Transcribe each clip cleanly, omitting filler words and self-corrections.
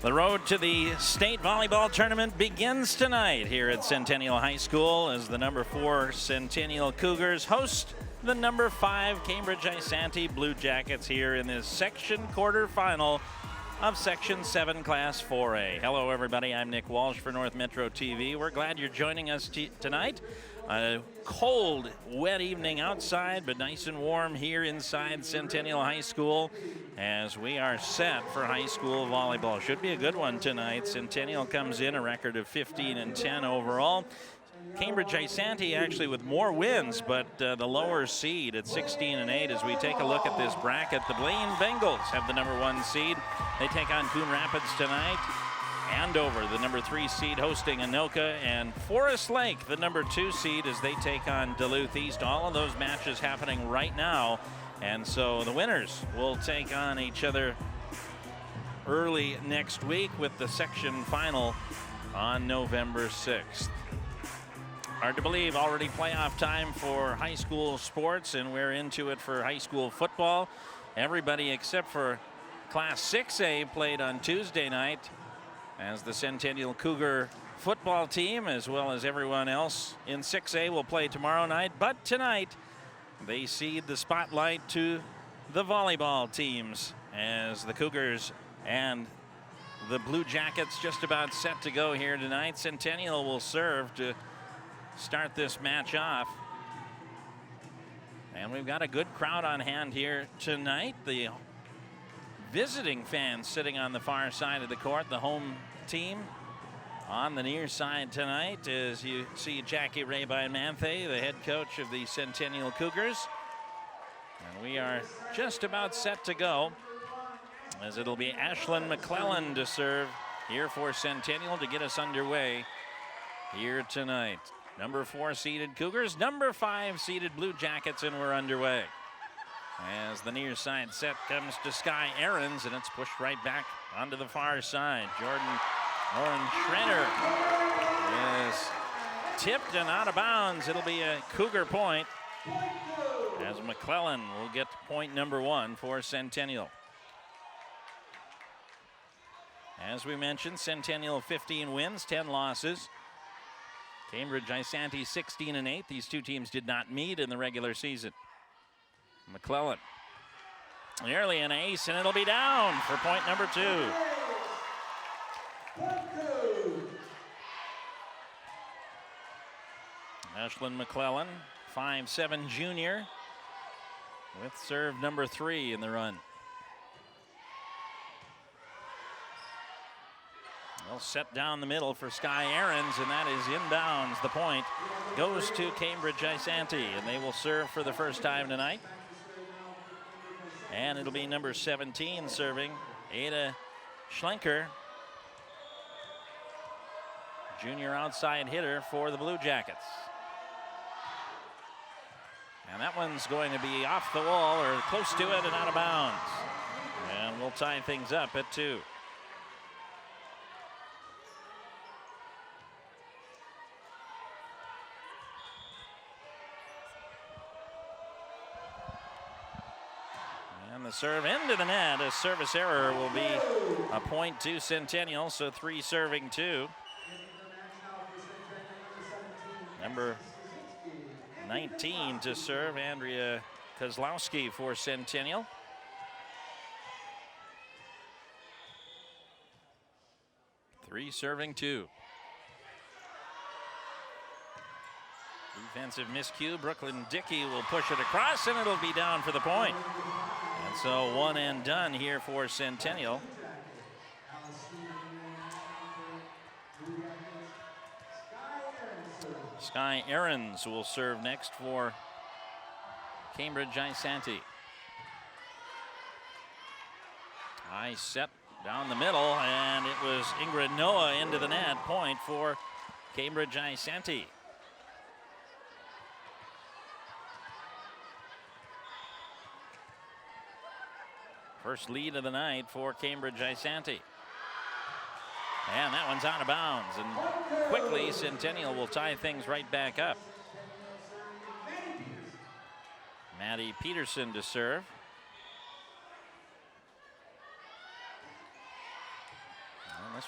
The road to the state volleyball tournament begins tonight here at Centennial High School as the number 4 Centennial Cougars host the number 5 Cambridge-Isanti Blue Jackets here in this section quarterfinal of Section 7 Class 4A. Hello, everybody. I'm Nick Walsh for North Metro TV. We're glad you're joining us tonight. A cold, wet evening outside, but nice and warm here inside Centennial High School as we are set for high school volleyball. Should be a good one tonight. Centennial comes in a record of 15-10 overall. Cambridge-Isanti actually with more wins, but the lower seed at 16-8 as we take a look at this bracket. The Blaine Bengals have the number 1 seed. They take on Coon Rapids tonight. Andover, the number 3 seed, hosting Anoka, and Forest Lake, the number 2 seed, as they take on Duluth East. All of those matches happening right now, and so the winners will take on each other early next week with the section final on November 6th. Hard to believe, already playoff time for high school sports, and we're into it for high school football. Everybody except for Class 6A played on Tuesday night, as the Centennial Cougar football team, as well as everyone else in 6A, will play tomorrow night. But tonight, they cede the spotlight to the volleyball teams, as the Cougars and the Blue Jackets just about set to go here tonight. Centennial will serve to start this match off. And we've got a good crowd on hand here tonight. The visiting fans sitting on the far side of the court. The home team on the near side tonight, as you see Jackie Ray-Manthe, the head coach of the Centennial Cougars. And we are just about set to go, as it'll be Ashlyn McClellan to serve here for Centennial to get us underway here tonight. Number 4 seeded Cougars, number 5 seeded Blue Jackets, and we're underway. As the near side set comes to Sky Ahrens, and it's pushed right back onto the far side. Jordan Schrenner is tipped and out of bounds. It'll be a Cougar point, as McClellan will get point number 1 for Centennial. As we mentioned, Centennial 15 wins, 10 losses. Cambridge-Isanti 16-8. These two teams did not meet in the regular season. McClellan, nearly an ace, and it'll be down for point number 2. Ashlyn McClellan, 5'7" junior, with serve number 3 in the run. They'll set down the middle for Sky Ahrens, and that is inbounds. The point goes to Cambridge-Isanti, and they will serve for the first time tonight. And it'll be number 17 serving, Ada Schlenker, junior outside hitter for the Blue Jackets. And that one's going to be off the wall or close to it and out of bounds. And we'll tie things up at 2. The serve into the net. A service error will be a point to Centennial, so 3 serving 2. Number 19 to serve, Andrea Kozlowski for Centennial. Three serving 2. Defensive miscue. Brooklyn Dickey will push it across, and it'll be down for the point. And so 1 and done here for Centennial. Sky Ahrens will serve next for Cambridge-Isanti. High set down the middle, and it was Ingrid Noah into the net. Point for Cambridge-Isanti. First lead of the night for Cambridge-Isanti. And that one's out of bounds. And quickly, Centennial will tie things right back up. Maddie Peterson to serve.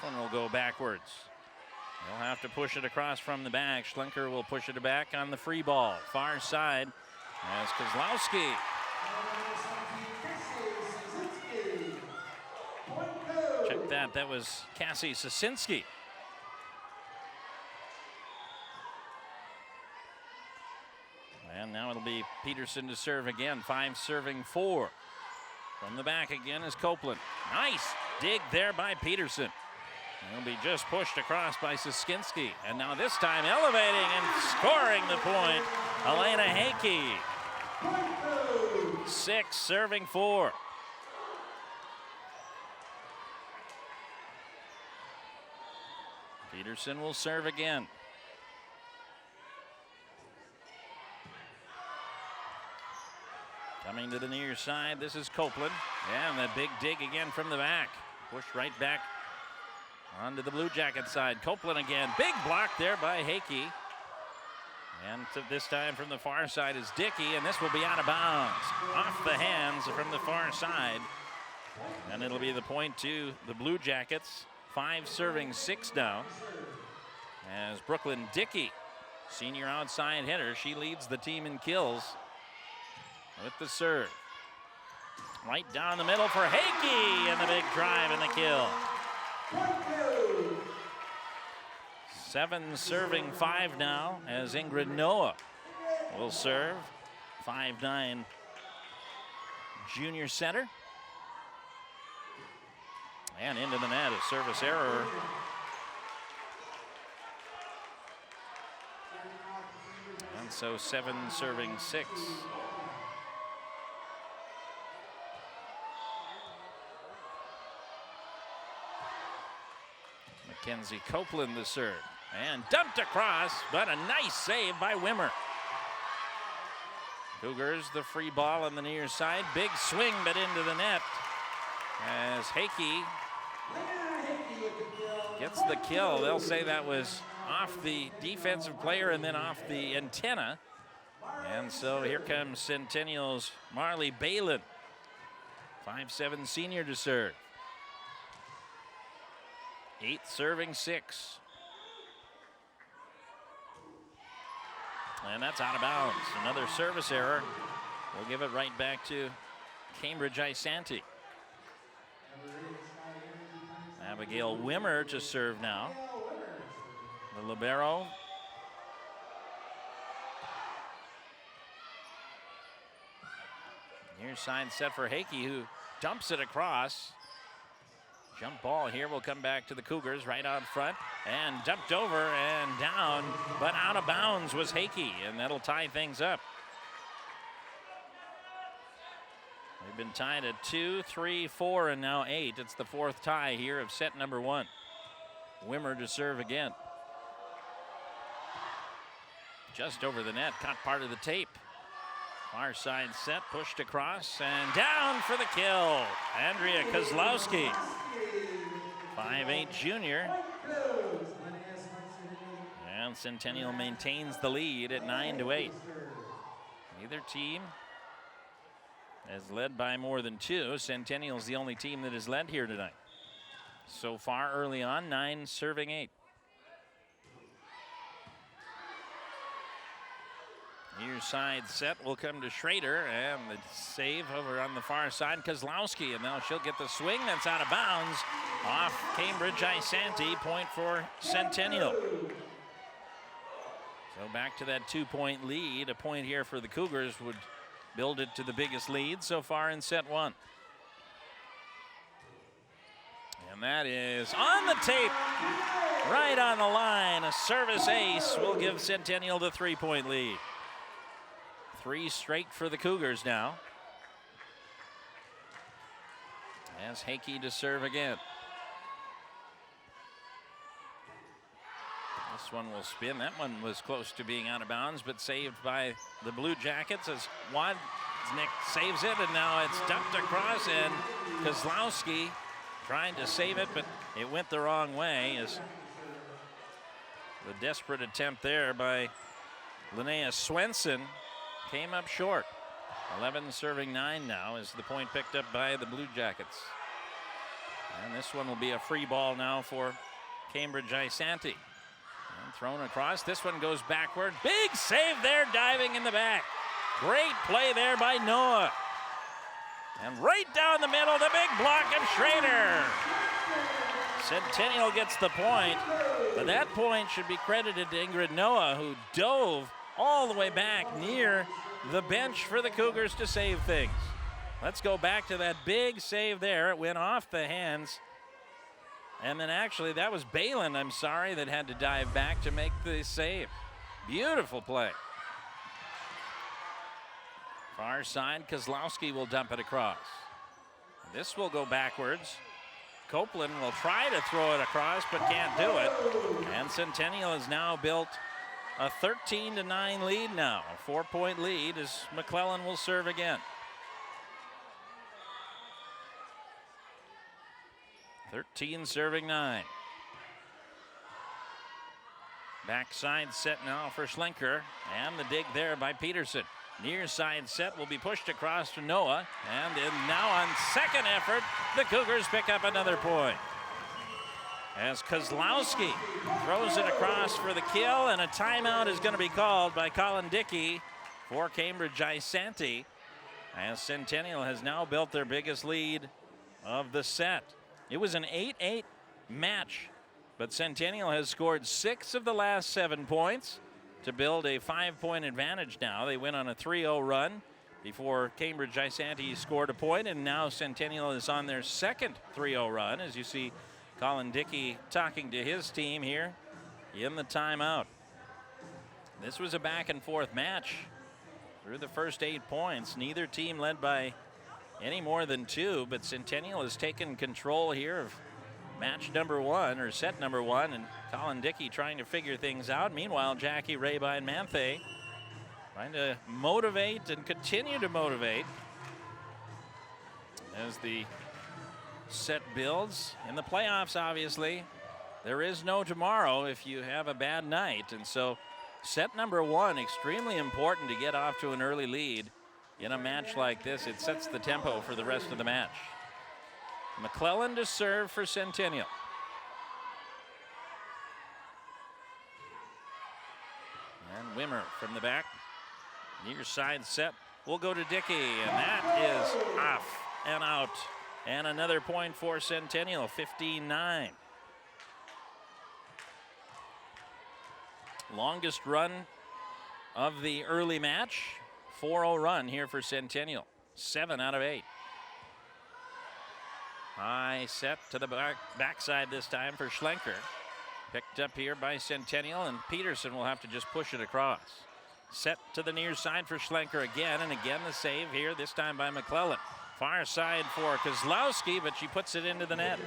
one will go backwards. They'll have to push it across from the back. Schlenker will push it back on the free ball. Far side as Kozlowski. Check that. That was Cassie Sasinski. And now it'll be Peterson to serve again. 5 serving 4. From the back again is Copeland. Nice dig there by Peterson. He'll be just pushed across by Siskinski. And now this time elevating and scoring the point, Elena Hakey. 6 serving 4. Peterson will serve again. Coming to the near side, this is Copeland. And the big dig again from the back. Pushed right back onto the Blue Jacket side. Copeland again. Big block there by Hakey. And this time from the far side is Dickey, and this will be out of bounds. Off the hands from the far side. And it'll be the point to the Blue Jackets. 5 serving 6 now. As Brooklyn Dickey, senior outside hitter, she leads the team in kills with the serve. Right down the middle for Hakey, and the big drive and the kill. 7 serving 5 now as Ingrid Noah will serve. 5'9" junior center. And into the net, a service error. And so 7 serving 6. Mackenzie Copeland the serve. And dumped across, but a nice save by Wimmer. Cougars the free ball on the near side. Big swing, but into the net. As Hakey gets the kill. They'll say that was off the defensive player and then off the antenna. And so here comes Centennial's Marley Balin. 5'7" senior to serve. 8 serving 6. And that's out of bounds. Another service error. We'll give it right back to Cambridge-Isanti. Abigail Wimmer to serve now. The libero. Near side set for Hakey, who dumps it across. Jump ball here will come back to the Cougars right out front. And dumped over and down, but out of bounds was Hakey, and that'll tie things up. We've been tied at 2, 3, 4, and now 8. It's the 4th tie here of set number 1. Wimmer to serve again. Just over the net, caught part of the tape. Far side set, pushed across, and down for the kill. Andrea Kozlowski, 5'8" junior. And Centennial maintains the lead at 9-8. Neither team has led by more than 2. Centennial's the only team that has led here tonight. So far early on, 9 serving 8. Near side set will come to Schrader, and the save over on the far side, Kozlowski, and now she'll get the swing that's out of bounds off Cambridge-Isanti. Point for Centennial. So back to that 2-point lead. A point here for the Cougars would build it to the biggest lead so far in set 1. And that is on the tape, right on the line. A service ace will give Centennial the 3-point lead. 3 straight for the Cougars now. As Hakey to serve again. This one will spin. That one was close to being out of bounds, but saved by the Blue Jackets as Wozniak saves it, and now it's dumped across, and Kozlowski trying to save it, but it went the wrong way as the desperate attempt there by Linnea Swenson came up short. 11 serving 9 now as the point picked up by the Blue Jackets. And this one will be a free ball now for Cambridge-Isanti. And thrown across. This one goes backward. Big save there, diving in the back. Great play there by Noah. And right down the middle, the big block of Schrader. Centennial gets the point, but that point should be credited to Ingrid Noah, who dove all the way back near the bench for the Cougars to save things. Let's go back to that big save there. It went off the hands. And then actually that was Balin, I'm sorry, that had to dive back to make the save. Beautiful play. Far side, Kozlowski will dump it across. This will go backwards. Copeland will try to throw it across, but can't do it. And Centennial has now built a 13-9 lead now. A 4-point lead as McClellan will serve again. 13 serving 9. Backside set now for Schlenker. And the dig there by Peterson. Near side set will be pushed across to Noah. And now on second effort, the Cougars pick up another point. As Kozlowski throws it across for the kill, and a timeout is going to be called by Colin Dickey for Cambridge-Isanti, as Centennial has now built their biggest lead of the set. It was an 8-8 match, but Centennial has scored 6 of the last 7 points to build a 5-point advantage now. They went on a 3-0 run before Cambridge-Isanti scored a point, and now Centennial is on their second 3-0 run, as you see Colin Dickey talking to his team here in the timeout. This was a back and forth match through the first 8 points. Neither team led by any more than 2, but Centennial has taken control here of match number 1, or set number 1, and Colin Dickey trying to figure things out. Meanwhile, Jackie Rayby and Manthe trying to motivate and continue to motivate as the set builds. In the playoffs, obviously, there is no tomorrow if you have a bad night, and so set number 1, extremely important to get off to an early lead. In a match like this, it sets the tempo for the rest of the match. McClellan to serve for Centennial. And Wimmer from the back. Near side set will go to Dickey, and that is off and out. And another point for Centennial, 15-9. Longest run of the early match. 4-0 run here for Centennial. 7 out of 8. High set to the backside this time for Schlenker. Picked up here by Centennial, and Peterson will have to just push it across. Set to the near side for Schlenker again, and again the save here, this time by McClellan. Far side for Kozlowski, but she puts it into the net.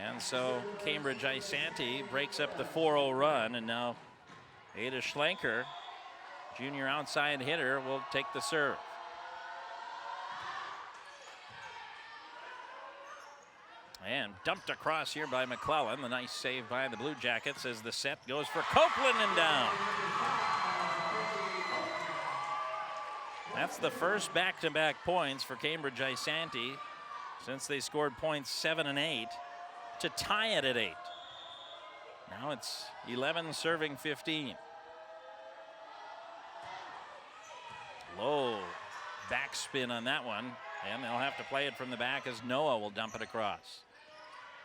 And so Cambridge-Isanti breaks up the 4-0 run, and now Ada Schlenker, junior outside hitter, will take the serve. And dumped across here by McClellan. The nice save by the Blue Jackets as the set goes for Copeland and down. That's the first back-to-back points for Cambridge-Isanti since they scored points 7 and 8 to tie it at 8. Now it's 11 serving 15. Low backspin on that one, and they'll have to play it from the back as Noah will dump it across.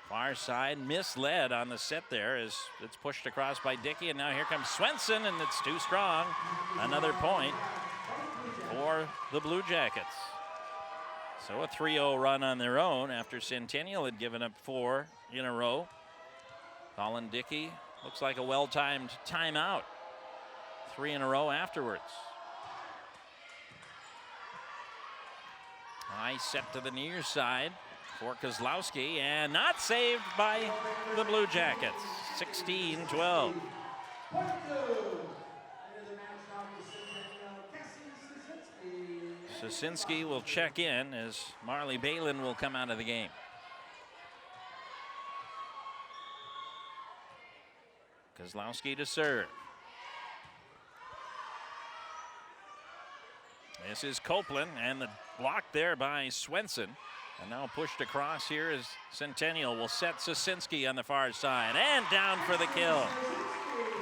Far side misled on the set there as it's pushed across by Dickey, and now here comes Swenson, and it's too strong. Another point for the Blue Jackets. So a 3-0 run on their own after Centennial had given up 4 in a row. Colin Dickey looks like a well-timed timeout. 3 in a row afterwards. High set to the near side for Kozlowski, and not saved by the Blue Jackets. 16-12. Sosinski will check in as Marley Balin will come out of the game. Kozlowski to serve. This is Copeland, and the block there by Swenson. And now pushed across here is Centennial. Will set Sosinski on the far side, and down for the kill.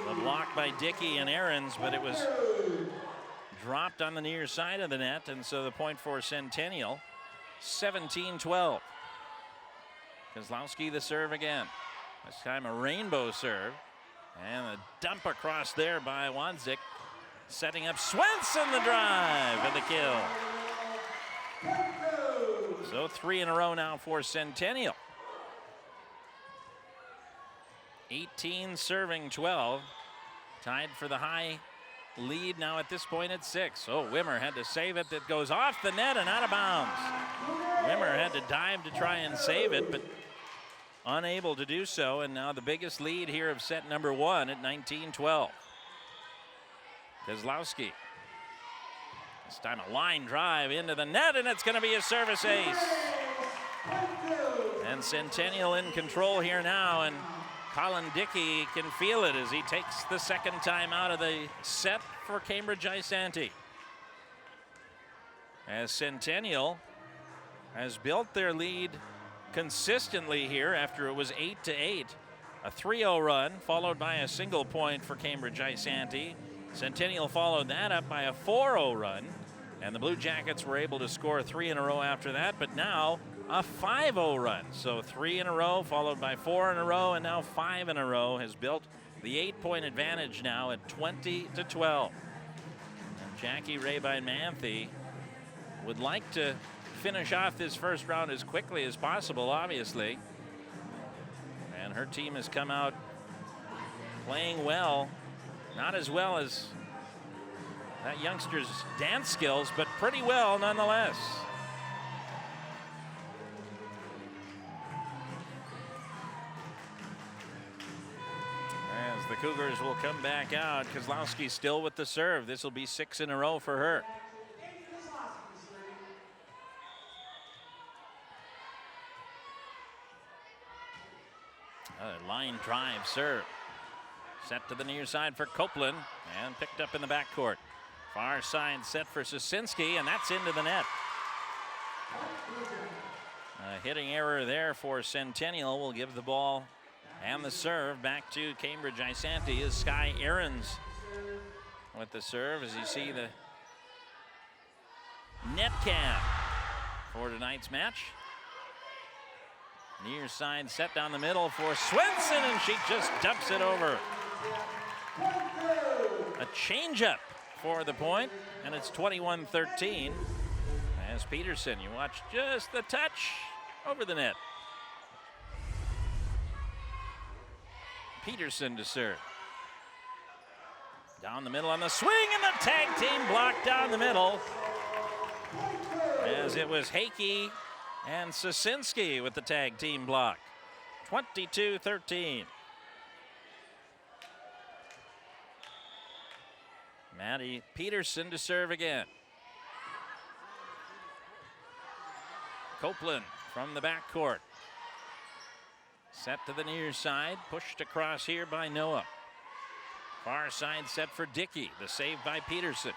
The block by Dickey and Ahrens, but it was dropped on the near side of the net, and so the point for Centennial. 17-12. Kozlowski the serve again. This time a rainbow serve. And a dump across there by Wanzik. Setting up Swenson the drive and the kill. So 3 in a row now for Centennial. 18 serving 12. Tied for the high lead now at this point at 6. Oh, Wimmer had to save it. That goes off the net and out of bounds. Wimmer had to dive to try and save it, but unable to do so. And now the biggest lead here of set number 1 at 19-12. Kozlowski. This time a line drive into the net, and it's going to be a service ace. And Centennial in control here now, and Colin Dickey can feel it as he takes the second time out of the set for Cambridge-Isanti. As Centennial has built their lead consistently here after it was 8-8. A 3-0 run followed by a single point for Cambridge-Isanti. Centennial followed that up by a 4-0 run, and the Blue Jackets were able to score 3 in a row after that, but now a 5-0 run. So 3 in a row followed by 4 in a row, and now 5 in a row has built the 8-point advantage now at 20-12. And Jackie Rabine-Manthe would like to finish off this first round as quickly as possible, obviously. And her team has come out playing well. Not as well as that youngster's dance skills, but pretty well nonetheless. As the Cougars will come back out, Kozlowski still with the serve. This will be 6 in a row for her. A line drive serve. Set to the near side for Copeland and picked up in the backcourt. Far side set for Sosinski, and that's into the net. A hitting error there for Centennial will give the ball and the serve back to Cambridge-Isanti is Sky Ahrens with the serve, as you see the net cam for tonight's match. Near side set down the middle for Swenson, and she just dumps it over. A changeup for the point, and it's 21-13. As Peterson, you watch just the touch over the net. Peterson to serve. Down the middle on the swing, and the tag team block down the middle. As it was Hakey and Sosinski with the tag team block. 22-13. Maddie Peterson to serve again. Copeland from the backcourt. Set to the near side, pushed across here by Noah. Far side set for Dickey, the save by Peterson.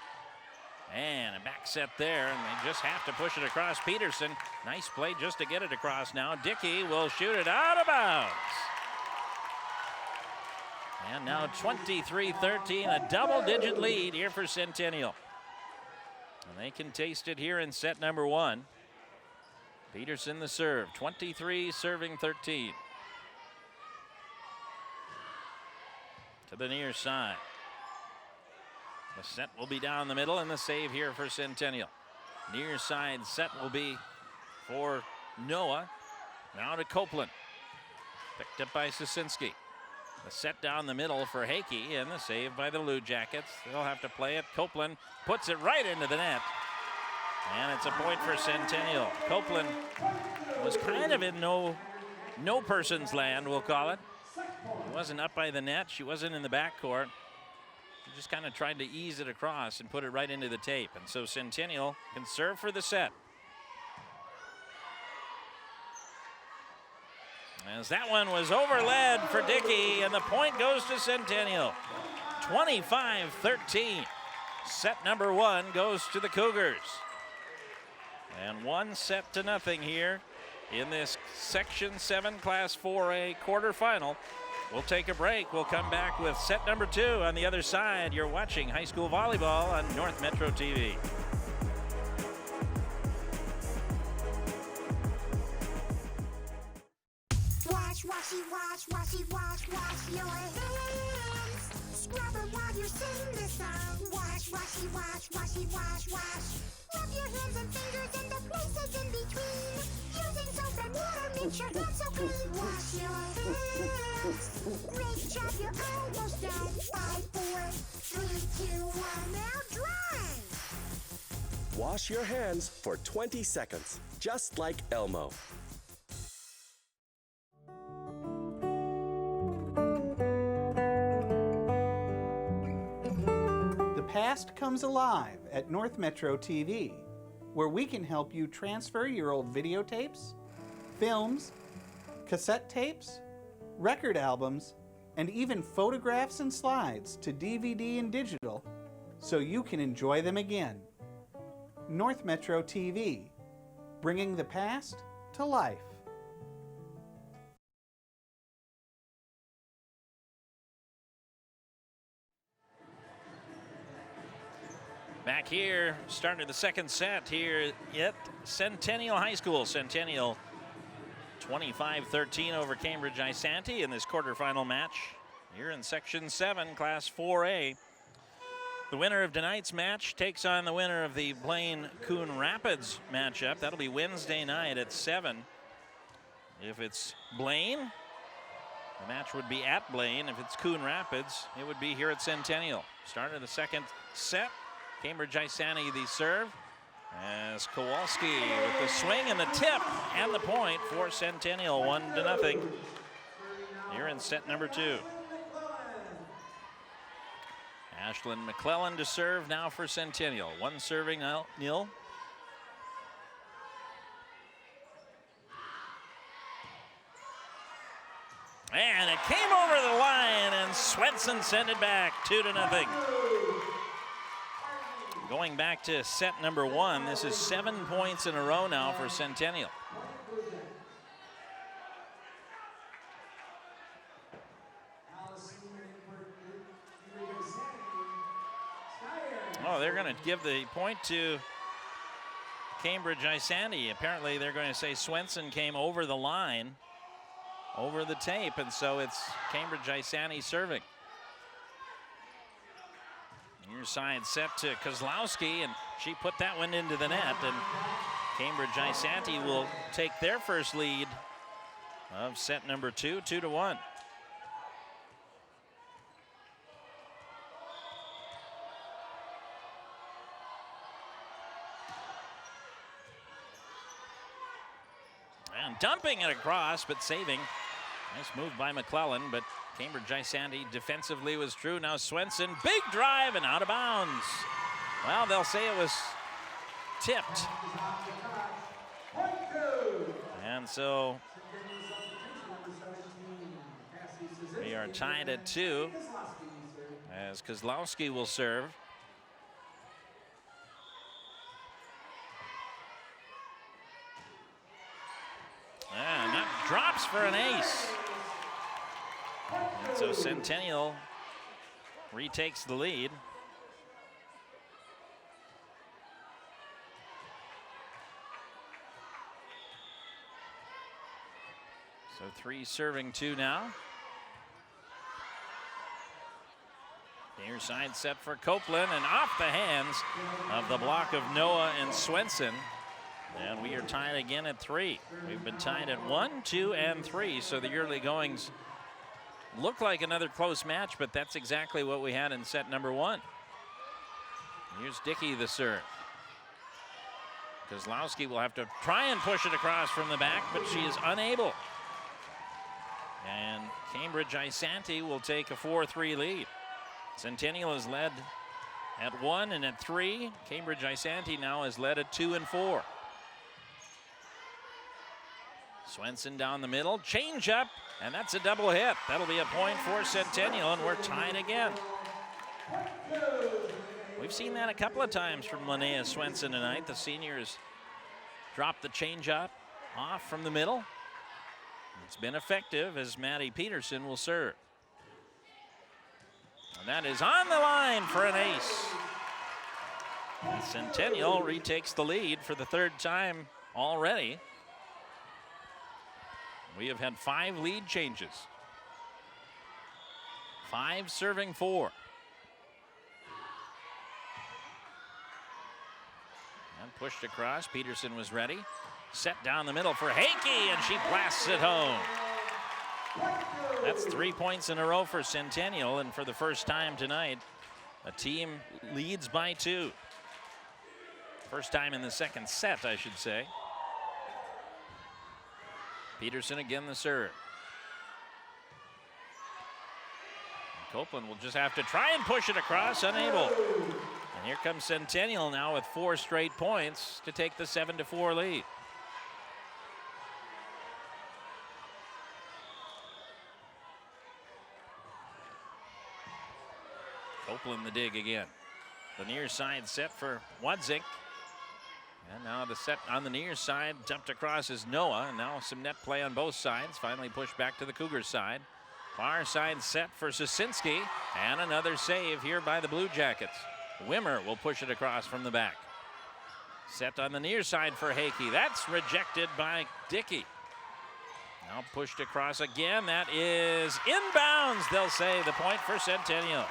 And a back set there, and they just have to push it across. Peterson, nice play just to get it across now. Dickey will shoot it out of bounds. And now 23-13, a double-digit lead here for Centennial. And they can taste it here in set number 1. Peterson the serve, 23 serving 13. To the near side. The set will be down the middle, and the save here for Centennial. Near side set will be for Noah. Now to Copeland. Picked up by Sosinski. The set down the middle for Hakey, and the save by the Blue Jackets. They'll have to play it. Copeland puts it right into the net. And it's a point for Centennial. Copeland was kind of in no person's land, we'll call it. She wasn't up by the net. She wasn't in the backcourt. She just kind of tried to ease it across and put it right into the tape. And so Centennial can serve for the set. As that one was overled for Dickey, and the point goes to Centennial. 25-13. Set number 1 goes to the Cougars. And 1-0 here in this Section 7 Class 4A quarterfinal. We'll take a break. We'll come back with set number 2 on the other side. You're watching high school volleyball on North Metro TV. Wash your hands. Scrub 'em while you sing this song. Wash. Rub your hands and fingers and the places in between. Using soap and water makes your hands so clean. Wash your hands. Great job, you're almost done. 5, 4, 3, 2, 1, now dry. Wash your hands for 20 seconds, just like Elmo. The past comes alive at North Metro TV, where we can help you transfer your old videotapes, films, cassette tapes, record albums, and even photographs and slides to DVD and digital so you can enjoy them again. North Metro TV, bringing the past to life. Back here, starting the second set here at Centennial High School. Centennial 25-13 over Cambridge-Isanti in this quarterfinal match here in Section 7, Class 4A. The winner of tonight's match takes on the winner of the Blaine-Coon Rapids matchup. That'll be Wednesday night at 7. If it's Blaine, the match would be at Blaine. If it's Coon Rapids, it would be here at Centennial. Start of the second set. Cambridge-Isanti the serve as Kowalski with the swing and the tip and the point for Centennial, 1-0 here in set number 2. Ashlyn McClellan to serve now for Centennial. One serving nil. And it came over the line and Swenson sent it back 2-0. Going back to set number 1, this is 7 points in a row now for Centennial. Oh, they're going to give the point to Cambridge-Isanti. Apparently they're going to say Swenson came over the line, over the tape, and so it's Cambridge-Isanti serving. Near side set to Kozlowski, and she put that one into the net, and Cambridge-Isanti will take their first lead of set number 2, 2-1. And dumping it across, but saving. Nice move by McClellan, but Cambridge-Isanti defensively was true. Now Swenson, big drive and out of bounds. Well, they'll say it was tipped. And so we are tied at 2 as Kozlowski will serve. And that drops for an ace. And so Centennial retakes the lead. So 3 serving 2 now. Near side set for Copeland and off the hands of the block of Noah and Swenson. And we are tied again at 3. We've been tied at 1, 2, and 3. So the early goings look like another close match, but that's exactly what we had in set number 1. Here's Dickey the serve. Kozlowski will have to try and push it across from the back, but she is unable. And Cambridge-Isanti will take a 4-3 lead. Centennial is led at 1 and at 3. Cambridge-Isanti now is led at 2 and 4. Swenson down the middle, change up, and that's a double hit. That'll be a point for Centennial, and we're tied again. We've seen that a couple of times from Linnea Swenson tonight. The seniors dropped the changeup off from the middle. It's been effective as Maddie Peterson will serve. And that is on the line for an ace. Centennial retakes the lead for the third time already. We have had 5 lead changes. 5 serving 4. And pushed across. Peterson was ready. Set down the middle for Hakey, and she blasts it home. That's 3 points in a row for Centennial, and for the first time tonight, a team leads by 2. First time in the second set, I should say. Peterson again the serve. Copeland will just have to try and push it across, unable. And here comes Centennial now with 4 straight points to take the 7-4 lead. Copeland the dig again. The near side set for Wadzink. And now the set on the near side dumped across is Noah. And now some net play on both sides. Finally pushed back to the Cougars side. Far side set for Sosinski. And another save here by the Blue Jackets. Wimmer will push it across from the back. Set on the near side for Hakey. That's rejected by Dickey. Now pushed across again. That is inbounds. They'll say the point for Centennial.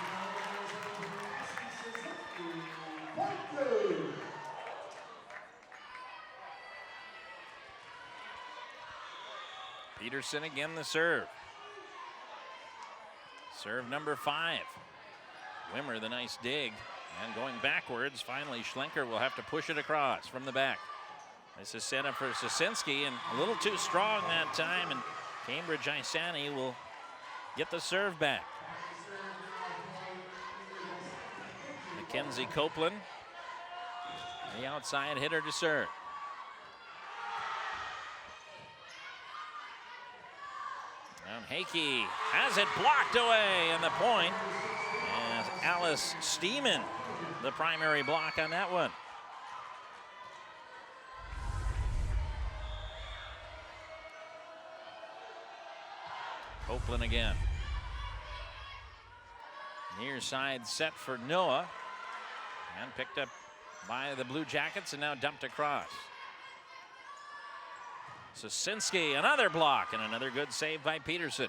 Peterson again the serve. Serve number 5. Wimmer the nice dig. And going backwards, finally Schlenker will have to push it across from the back. This is set up for Sosinski, and a little too strong that time, and Cambridge-Isanti will get the serve back. Mackenzie Copeland, the outside hitter to serve. And Hakey has it blocked away, and the point as Alice Steeman, the primary block on that one. Copeland again. Near side set for Noah, and picked up by the Blue Jackets and now dumped across. Sosinski, another block, and another good save by Peterson.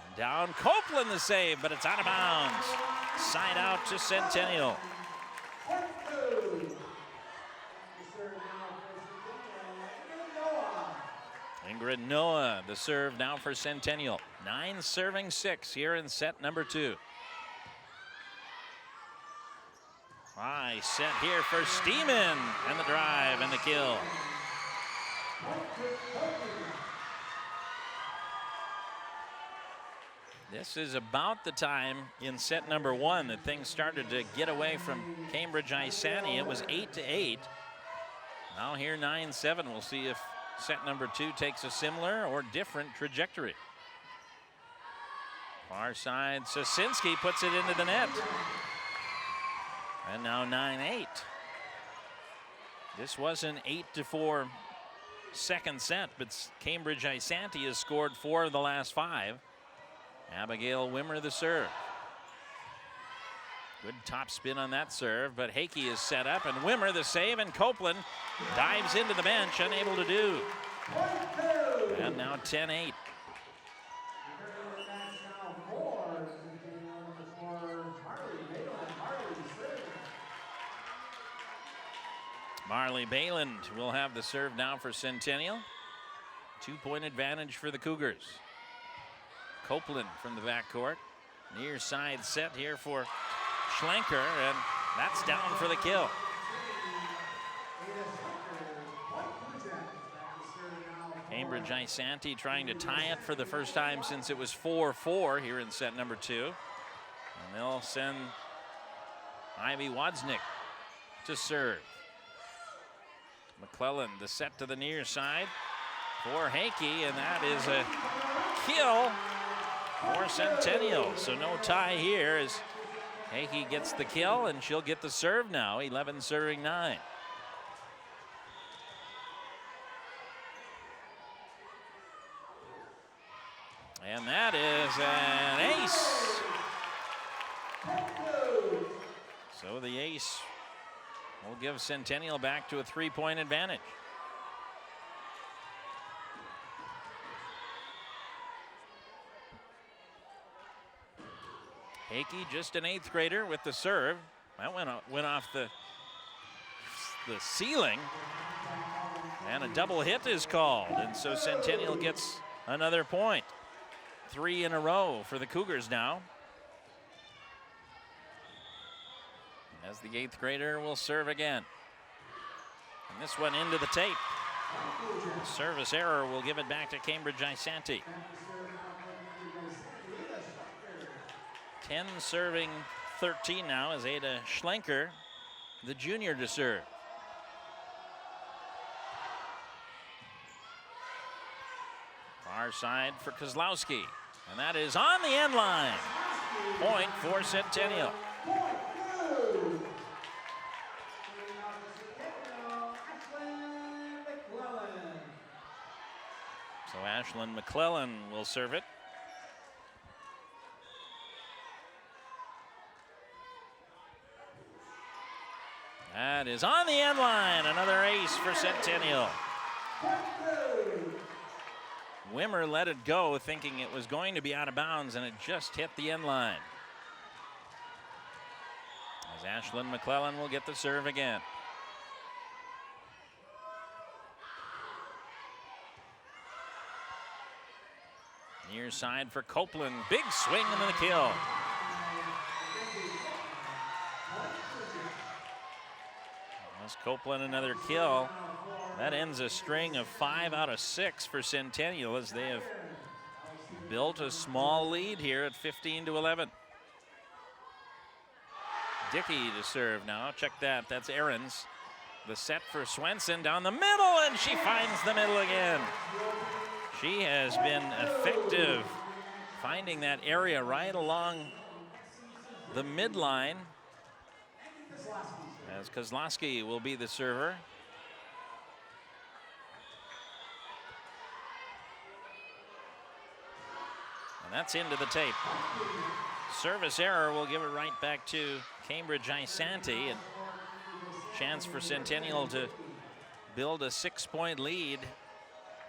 And down Copeland the save, but it's out of bounds. Side out to Centennial. Ingrid Noah, the serve now for Centennial. 9 serving 6 here in set number 2. High set here for Steeman, and the drive and the kill. This is about the time in set number 1 that things started to get away from Cambridge-Isanti. It was 8-8. Now here 9-7. We'll see if set number 2 takes a similar or different trajectory. Far side, Sosinski puts it into the net. And now 9-8. This was an 8-4 second set, but Cambridge-Isanti has scored 4 of the last 5. Abigail Wimmer the serve. Good top spin on that serve, but Hakey is set up, and Wimmer the save, and Copeland dives into the bench, unable to do. And now 10-8. Marley Bayland will have the serve now for Centennial. 2-point advantage for the Cougars. Copeland from the backcourt. Near side set here for Schlenker, and that's down for the kill. Cambridge-Isanti trying to tie it for the first time since it was 4-4 here in set number 2. And they'll send Ivy Wadznik to serve. McClellan, the set to the near side for Hakey, and that is a kill for Centennial. So no tie here as Hakey gets the kill, and she'll get the serve now. 11 serving 9. And that is an ace. So the ace will give Centennial back to a 3-point advantage. Hakey, just an 8th grader with the serve. That went off the ceiling. And a double hit is called. And so Centennial gets another point. 3 in a row for the Cougars now. As the 8th grader will serve again. And this one into the tape. Service error will give it back to Cambridge-Isanti. 10 serving 13 now is Ada Schlenker, the junior, to serve. Far side for Kozlowski, and that is on the end line. Point for Centennial. So Ashlyn McClellan will serve it. That is on the end line. Another ace for Centennial. Wimmer let it go, thinking it was going to be out of bounds, and it just hit the end line. As Ashlyn McClellan will get the serve again. Near side for Copeland. Big swing and the kill. As Copeland another kill. That ends a string of 5 out of 6 for Centennial as they have built a small lead here at 15-11. Dickey to serve now. Check that. That's Ahrens. The set for Swenson down the middle, and she finds the middle again. She has been effective finding that area right along the midline. As Kozlowski will be the server. And that's into the tape. Service error will give it right back to Cambridge-Isanti. And chance for Centennial to build a 6-point lead.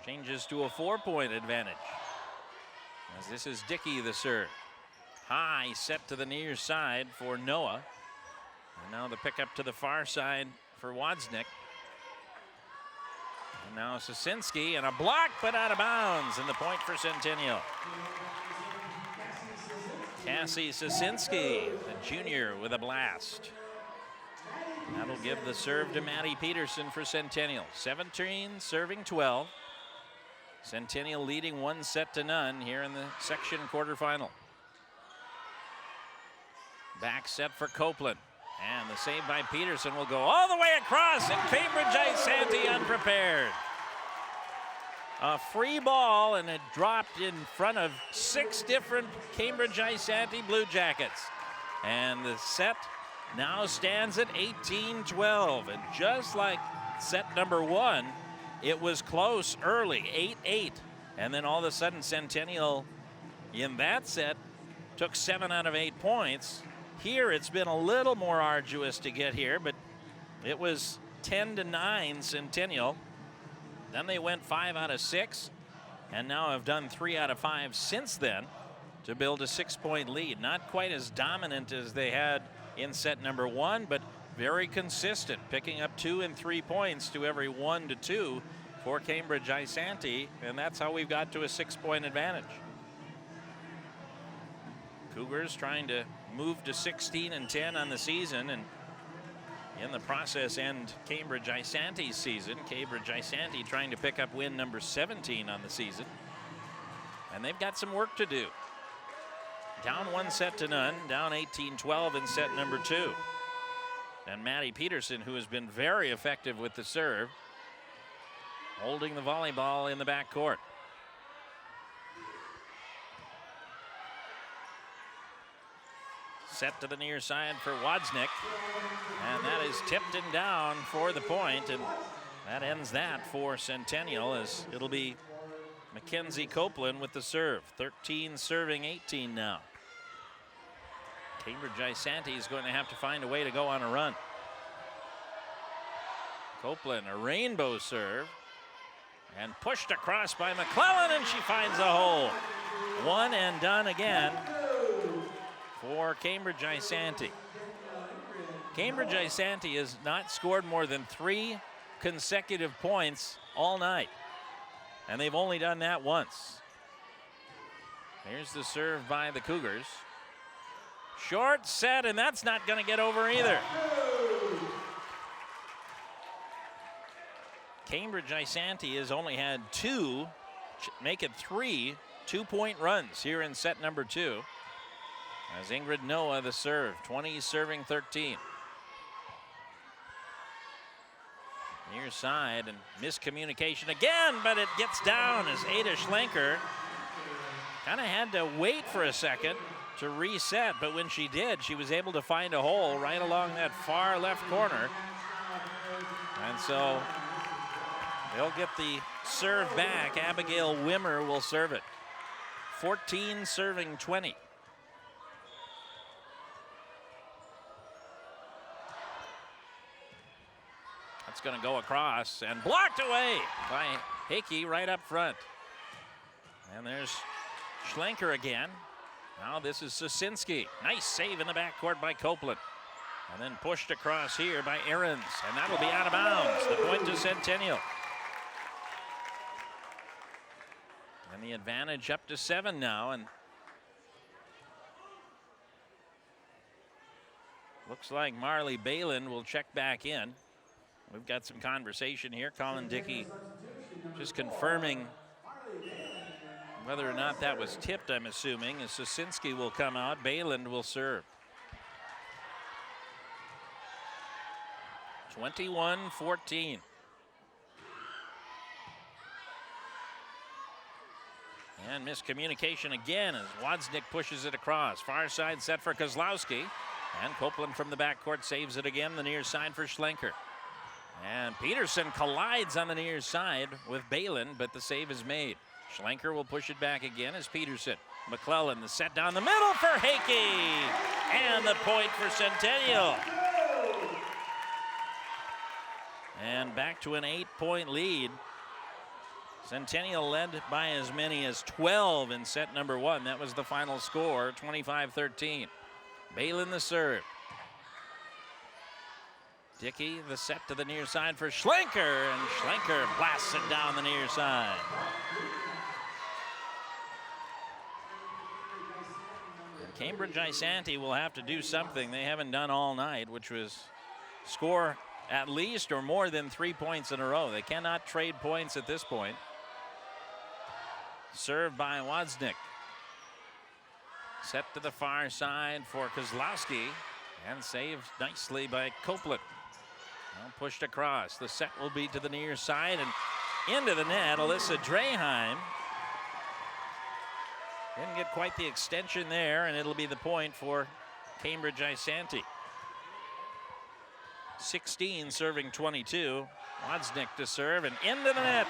Changes to a 4-point advantage. As this is Dickey the serve. High set to the near side for Noah. And now the pickup to the far side for Wozniak. And now Sosinski, and a block, but out of bounds, and the point for Centennial. Cassie Sosinski, the junior, with a blast. That'll give the serve to Maddie Peterson for Centennial. 17 serving 12. Centennial leading 1-0 here in the section quarterfinal. Back set for Copeland. And the save by Peterson will go all the way across, and Cambridge-Isanti unprepared. A free ball, and it dropped in front of 6 different Cambridge-Isanti Blue Jackets. And the set now stands at 18-12. And just like set number 1, it was close early, 8-8. And then all of a sudden, Centennial in that set took 7 out of 8 points. Here, it's been a little more arduous to get here, but it was 10-9 Centennial. Then they went 5 out of 6, and now have done 3 out of 5 since then to build a 6-point lead. Not quite as dominant as they had in set number 1, but very consistent, picking up 2 and 3 points to every 1 to 2 for Cambridge-Isanti, and that's how we've got to a 6-point advantage. Cougars trying to move to 16-10 on the season, and in the process end Cambridge-Isanti's season. Cambridge-Isanti trying to pick up win number 17 on the season, and they've got some work to do. Down 1-0, down 18-12 in set number 2. And Maddie Peterson, who has been very effective with the serve, holding the volleyball in the backcourt. set to the near side for Wozniak. And that is tipped and down for the point, and that ends that for Centennial, as it'll be Mackenzie Copeland with the serve. 13 serving 18 now. Cambridge-Isanti is going to have to find a way to go on a run. Copeland, a rainbow serve, and pushed across by McClellan, and she finds a hole. One and done again for Cambridge-Isanti. Cambridge-Isanti has not scored more than 3 consecutive points all night, and they've only done that once. Here's the serve by the Cougars. Short set, and that's not going to get over either. Cambridge-Isanti has only had 2, make it 3 two-point runs here in set number 2. As Ingrid Noah the serve, 20 serving 13. Near side, and miscommunication again, but it gets down as Ada Schlenker kind of had to wait for a second to reset, but when she did, she was able to find a hole right along that far left corner. And so they'll get the serve back. Abigail Wimmer will serve it. 14 serving 20. That's going to go across and blocked away by Hickey right up front. And there's Schlenker again. Now this is Sosinski. Nice save in the backcourt by Copeland. And then pushed across here by Ahrens. And that'll be out of bounds. The point to Centennial. And the advantage up to 7 now. And looks like Marley Balin will check back in. We've got some conversation here. Colin Dickey just confirming whether or not that was tipped, I'm assuming, as Sosinski will come out. Bayland will serve. 21-14. And miscommunication again as Wozniak pushes it across. Far side set for Kozlowski. And Copeland from the backcourt saves it again, the near side for Schlenker. And Peterson collides on the near side with Balin, but the save is made. Schlenker will push it back again as Peterson. McClellan, the set down the middle for Hickey. And the point for Centennial. And back to an 8-point lead. Centennial led by as many as 12 in set number 1. That was the final score, 25-13. Balin the serve. Dickey the set to the near side for Schlenker, and Schlenker blasts it down the near side. Cambridge-Isanti will have to do something they haven't done all night, which was score at least or more than 3 points in a row. They cannot trade points at this point. Served by Wozniak. Set to the far side for Kozlowski, and saved nicely by Copeland. Now pushed across. The set will be to the near side and into the net. Alyssa Draheim didn't get quite the extension there, and it'll be the point for Cambridge-Isanti. 16 serving 22. Wozniak to serve and into the net.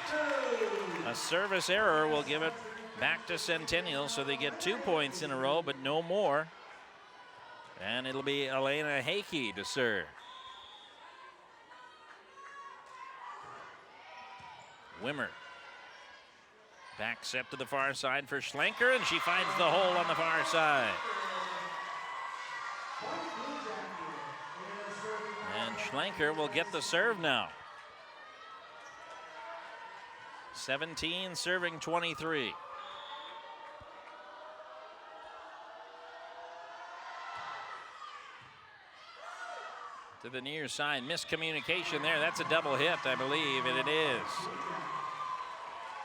A service error will give it back to Centennial, so they get 2 points in a row, but no more. And it'll be Elena Hickey to serve. Wimmer. Back set to the far side for Schlenker, and she finds the hole on the far side. And Schlenker will get the serve now. 17 serving 23. To the near side, miscommunication there. That's a double hit, I believe, and it is.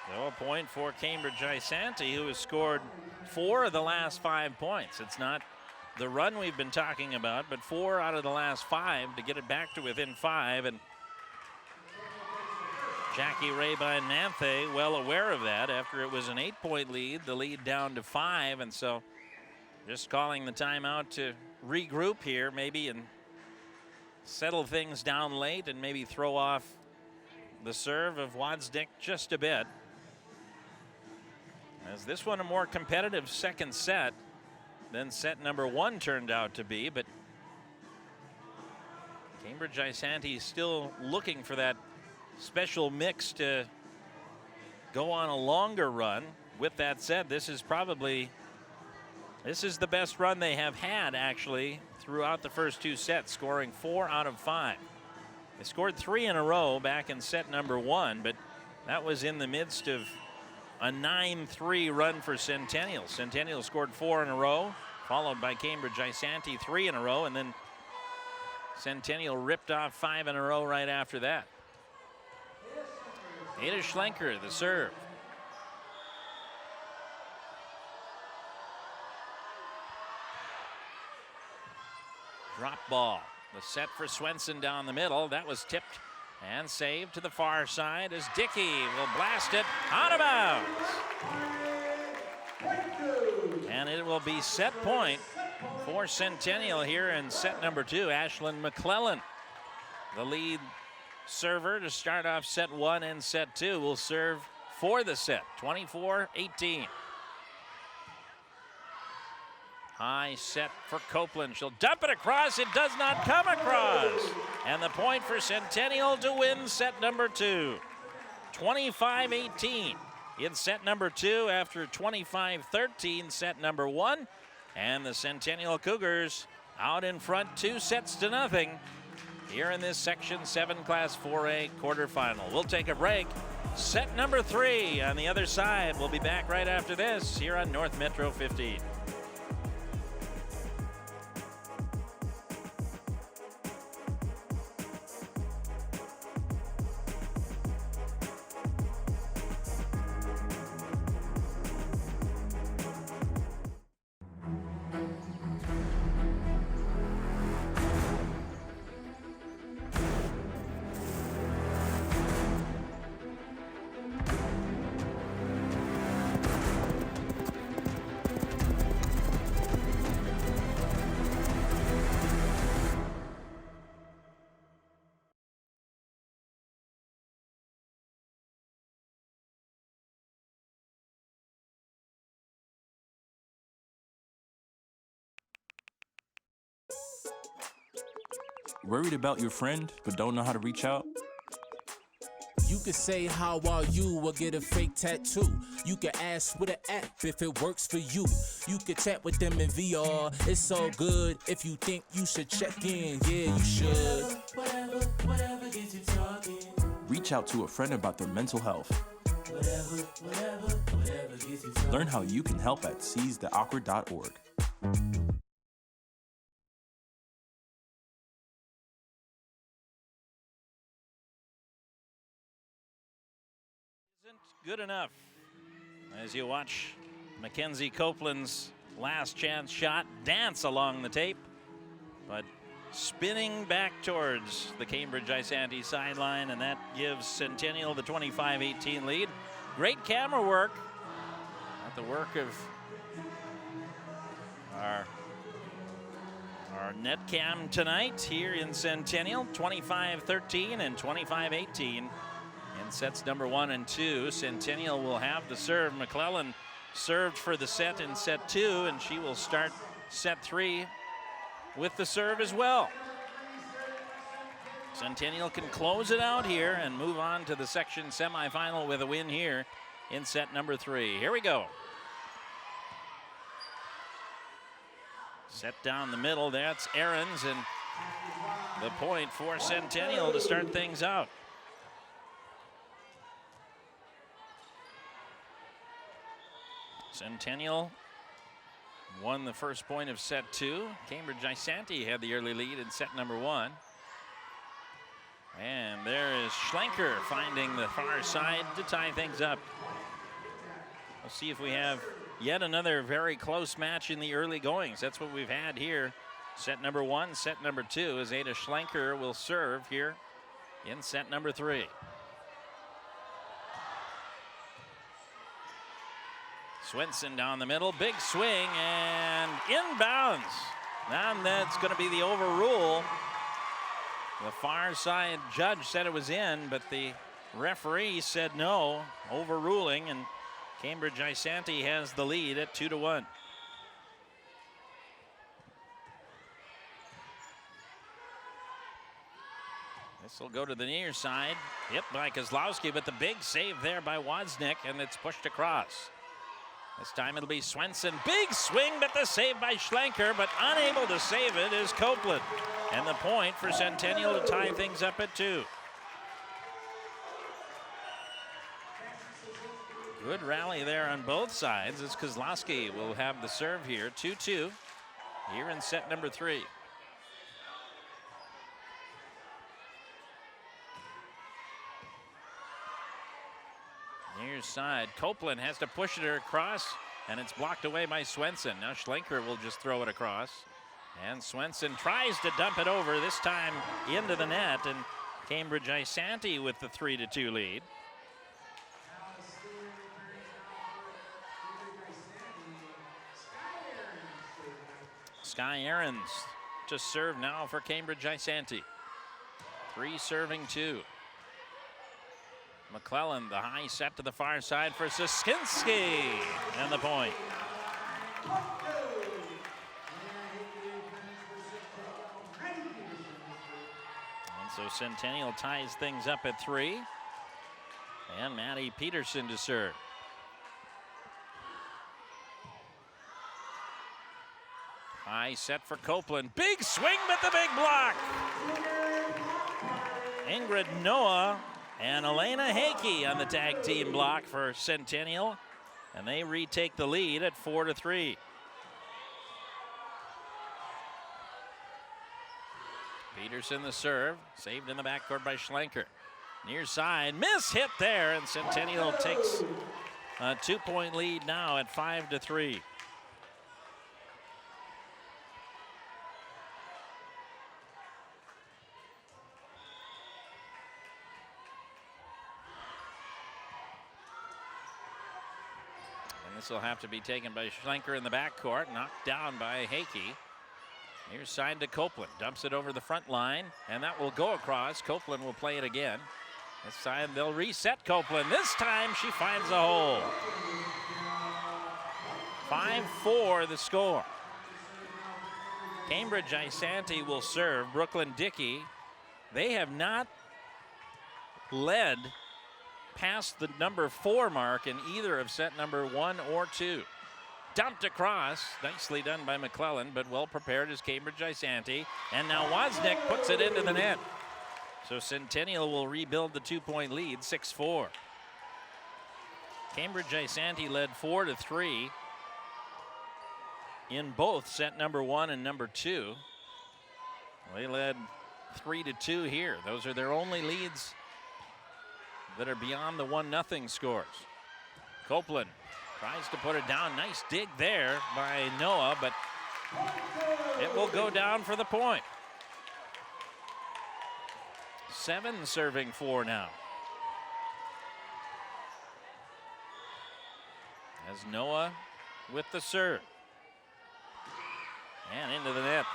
So a point for Cambridge-Isanti, who has scored 4 of the last 5 points. It's not the run we've been talking about, but 4 out of the last 5 to get it back to within 5. And Jackie Rabine-Manthe well aware of that. After it was an 8-point lead, the lead down to 5, and so just calling the timeout to regroup here maybe and settle things down late and maybe throw off the serve of Wodsdick just a bit. As this one a more competitive second set than set number 1 turned out to be, but Cambridge-Isanti still looking for that special mix to go on a longer run. With that said, this is the best run they have had actually throughout the first 2 sets, scoring 4 out of 5. They scored 3 in a row back in set number 1, but that was in the midst of a 9-3 run for Centennial. Centennial scored 4 in a row, followed by Cambridge-Isanti 3 in a row, and then Centennial ripped off 5 in a row right after that. Ada Schlenker, the serve. Drop ball. The set for Swenson down the middle. That was tipped and saved to the far side as Dickey will blast it out of bounds. And it will be set point for Centennial here in set number 2. Ashlyn McClellan, the lead server to start off set 1 and set 2, will serve for the set, 24-18. High set for Copeland. She'll dump it across. It does not come across. And the point for Centennial to win set number 2. 25-18 in set number 2 after 25-13 set number 1. And the Centennial Cougars out in front 2 sets to nothing here in this Section 7 Class 4A quarterfinal. We'll take a break. Set number 3 on the other side. We'll be back right after this here on North Metro 15. Worried about your friend but don't know how to reach out? You could say how are you or get a fake tattoo. You could ask with an app if it works for you. You could chat with them in VR. It's so good. If you think you should check in, yeah, you should. Whatever gets you talking. Reach out to a friend about their mental health. Whatever gets you talking. Learn how you can help at seizetheawkward.org. Good enough as you watch Mackenzie Copeland's last chance shot dance along the tape, but spinning back towards the Cambridge-Isanti sideline, and that gives Centennial the 25-18 lead. Great camera work at the work of our net cam tonight here in Centennial. 25-13 and 25-18. In sets number 1 and 2, Centennial will have the serve. McClellan served for the set in set 2, and she will start set 3 with the serve as well. Centennial can close it out here and move on to the section semifinal with a win here in set number 3. Here we go. Set down the middle, that's Ahrens, and the point for Centennial to start things out. Centennial won the first point of set 2. Cambridge-Isanti had the early lead in set number 1. And there is Schlenker finding the far side to tie things up. We'll see if we have yet another very close match in the early goings. That's what we've had here. Set number 1, set number 2, as Ada Schlenker will serve here in set number 3. Swenson down the middle, big swing and inbounds. And that's going to be the overrule. The far side judge said it was in, but the referee said no, overruling, and Cambridge-Isanti has the lead at 2-1. This will go to the near side. Hit by Kozlowski, but the big save there by Wozniak, and it's pushed across. This time it'll be Swenson. Big swing, but the save by Schlenker, but unable to save it is Copeland. And the point for Centennial to tie things up at 2. Good rally there on both sides as Kozlowski will have the serve here. 2-2 here in set number 3. Near side, Copeland has to push it across, and it's blocked away by Swenson. Now Schlenker will just throw it across. And Swenson tries to dump it over, this time into the net, and Cambridge-Isanti with the 3-2 lead. Sky Aarons to serve now for Cambridge-Isanti. 3 serving 2. McClellan, the high set to the far side for Sosinski, and the point. And so Centennial ties things up at 3. And Maddie Peterson to serve. High set for Copeland. Big swing, but the big block. Ingrid Noah and Elena Hakey on the tag team block for Centennial. And they retake the lead at 4-3. Peterson the serve, saved in the backcourt by Schlenker. Near side, miss hit there, and Centennial takes a 2-point lead now at 5-3. This will have to be taken by Schlenker in the backcourt, knocked down by Hakey. Here's side to Copeland, dumps it over the front line, and that will go across. Copeland will play it again. This time they'll reset Copeland. This time she finds a hole. 5-4 the score. Cambridge-Isanti will serve. Brooklyn Dickey, they have not led past the number 4 mark in either of set number 1 or 2. Dumped across, nicely done by McClellan, but well prepared is Cambridge-Isanti. And now Wozniak puts it into the net. So Centennial will rebuild the 2-point lead, 6-4. Cambridge-Isanti led 4-3 in both set number 1 and number 2. They led 3-2 here. Those are their only leads that are beyond the 1-0 scores. Copeland tries to put it down. Nice dig there by Noah, but it will go down for the point. 7 serving 4 now. As Noah with the serve. And into the net.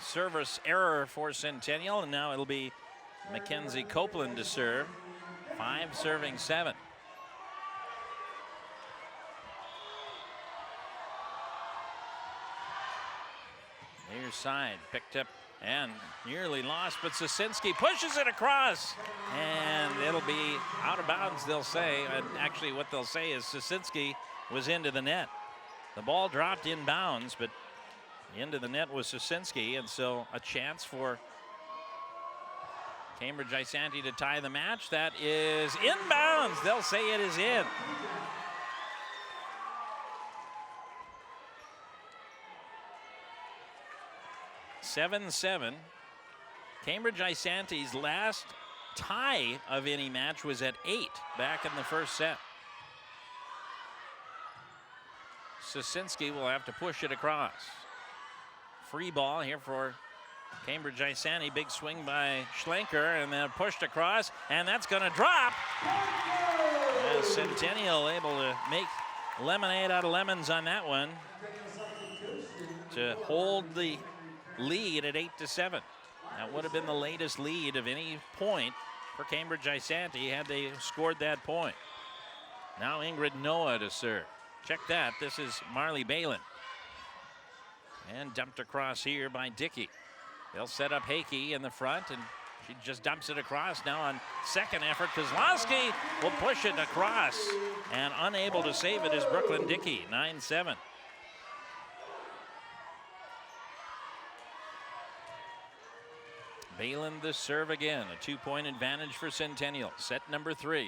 Service error for Centennial, and now it'll be Mackenzie Copeland to serve. 5 serving 7. Near side, picked up and nearly lost, but Sosinski pushes it across, and it'll be out of bounds, they'll say. And actually what they'll say is Sosinski was into the net. The ball dropped inbounds, but into the net was Sosinski, and so a chance for Cambridge-Isanti to tie the match. That is inbounds. They'll say it is in. (7-7). Cambridge-Isanti's last tie of any match was at 8 back in the first set. Sosinski will have to push it across. Free ball here for Cambridge-Isanti. Big swing by Schlenker, and then pushed across, and that's going to drop. As Centennial able to make lemonade out of lemons on that one. to hold the lead at 8-7. That would have been the latest lead of any point for Cambridge-Isanti had they scored that point. Now Ingrid Noah to serve. Check that. This is Marley Balin. And dumped across here by Dickey. They'll set up Hakey in the front, and she just dumps it across. Now on second effort, Kozlowski will push it across, and unable to save it is Brooklyn Dickey, 9-7. Balin the serve again, a 2-point advantage for Centennial. Set number 3.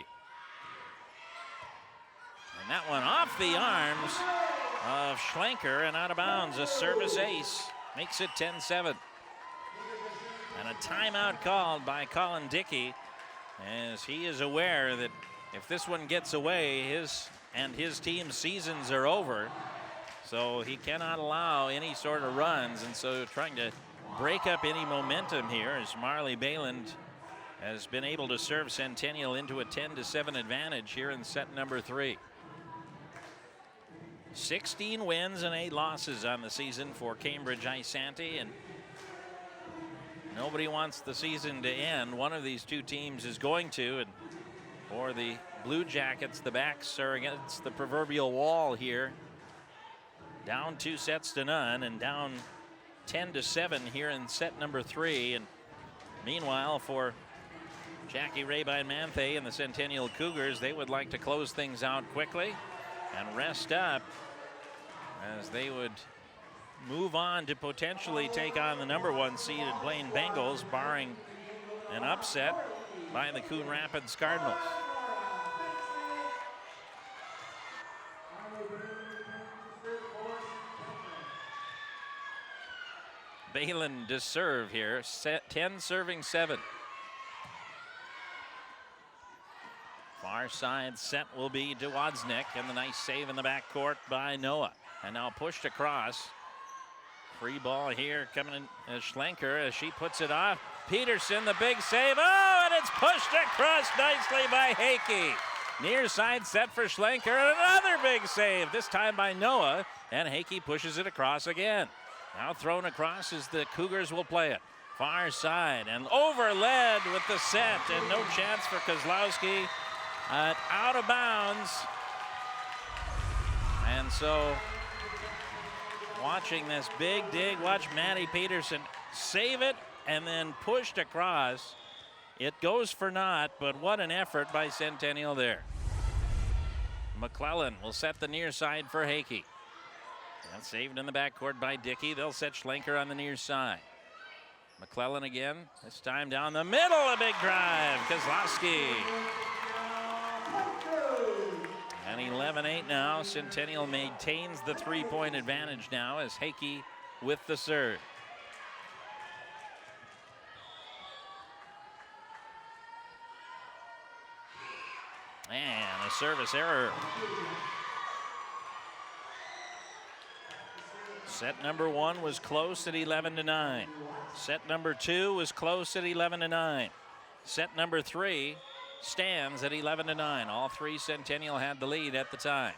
And that one off the arms of Schlenker and out of bounds. A service ace makes it 10-7. And a timeout called by Colin Dickey, as he is aware that if this one gets away, his team's seasons are over. So he cannot allow any sort of runs, and so trying to break up any momentum here as Marley Balin has been able to serve Centennial into a 10-7 advantage here in set number 3. 16 wins and 8 losses on the season for Cambridge-Isanti, and nobody wants the season to end. One of these two teams is going to, and for the Blue Jackets, the backs are against the proverbial wall here. Down 2-0 and down 10-7 here in set number 3. And meanwhile, for Jackie Rabine-Manthe and the Centennial Cougars, they would like to close things out quickly and rest up, as they would move on to potentially take on the number 1 seeded Blaine Bengals, barring an upset by the Coon Rapids Cardinals. Balin to serve here, 10 serving 7. Far side set will be to Wodznick, and the nice save in the backcourt by Noah. And now pushed across. Free ball here coming in as Schlenker as she puts it off. Peterson, the big save. Oh, and it's pushed across nicely by Hakey. Near side set for Schlenker, and another big save, this time by Noah. And Hakey pushes it across again. Now thrown across as the Cougars will play it. Far side and overled with the set, and no chance for Kozlowski. Out of bounds. And so watching this big dig, watch Maddie Peterson save it and then pushed across. It goes for naught, but what an effort by Centennial there. McClellan will set the near side for Hakey. And saved in the backcourt by Dickey. They'll set Schlenker on the near side. McClellan again, this time down the middle, a big drive. Kozlowski. And 11-8 now. Centennial maintains the 3-point advantage now as Hakey with the serve. And a service error. Set number 1 was close at 11-9. Set number 2 was close at 11-9. Set number 3 stands at 11-9. All 3 Centennial had the lead at the time.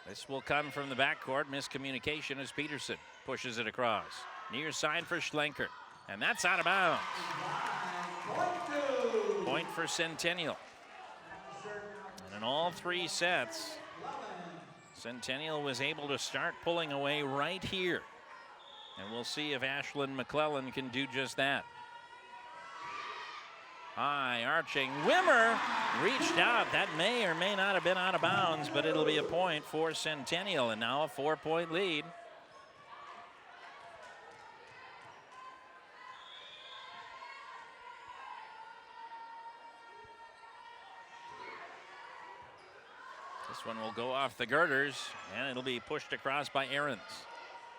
This will come from the backcourt. Miscommunication as Peterson pushes it across. Near side for Schlenker. And that's out of bounds. Point for Centennial. And in all 3 sets, Centennial was able to start pulling away right here. And we'll see if Ashlyn McClellan can do just that. High arching. Wimmer reached out. That may or may not have been out of bounds, but it'll be a point for Centennial, and now a 4-point lead. This one will go off the girders, and it'll be pushed across by Ahrens.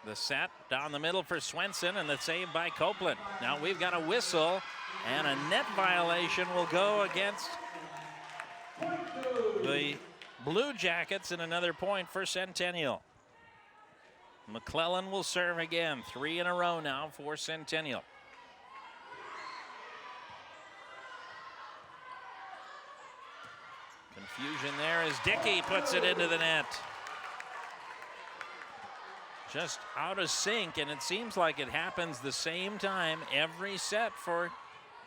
The set down the middle for Swenson, and the save by Copeland. Now we've got a whistle, and a net violation will go against the Blue Jackets, and another point for Centennial. McClellan will serve again. 3 in a row now for Centennial. Confusion there as Dickey puts it into the net. just out of sync, and it seems like it happens the same time every set for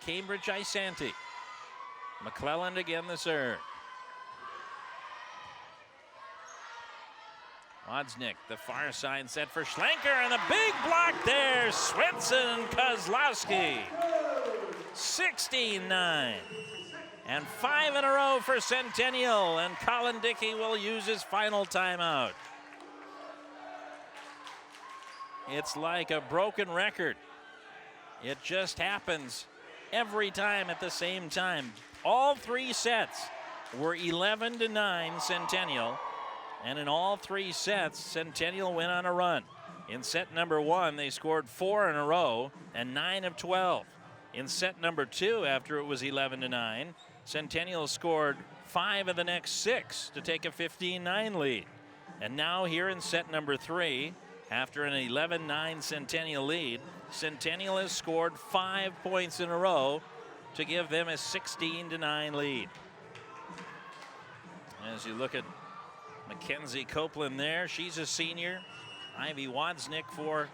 Cambridge-Isanti. McClelland again the serve. Wozniak, the far side set for Schlenker, and the big block there. Swenson Kozlowski. 16-9. And 5 in a row for Centennial, and Colin Dickey will use his final timeout. It's like a broken record. It just happens every time at the same time. All 3 sets were 11-9 Centennial, and in all 3 sets, Centennial went on a run. In set number 1, they scored 4 in a row and 9 of 12. In set number 2, after it was 11-9, Centennial scored 5 of the next 6 to take a 15-9 lead. And now here in set number 3, after an 11-9 Centennial lead, Centennial has scored 5 points in a row to give them a 16-9 lead. As you look at Mackenzie Copeland there, she's a senior. Ivy Wozniak for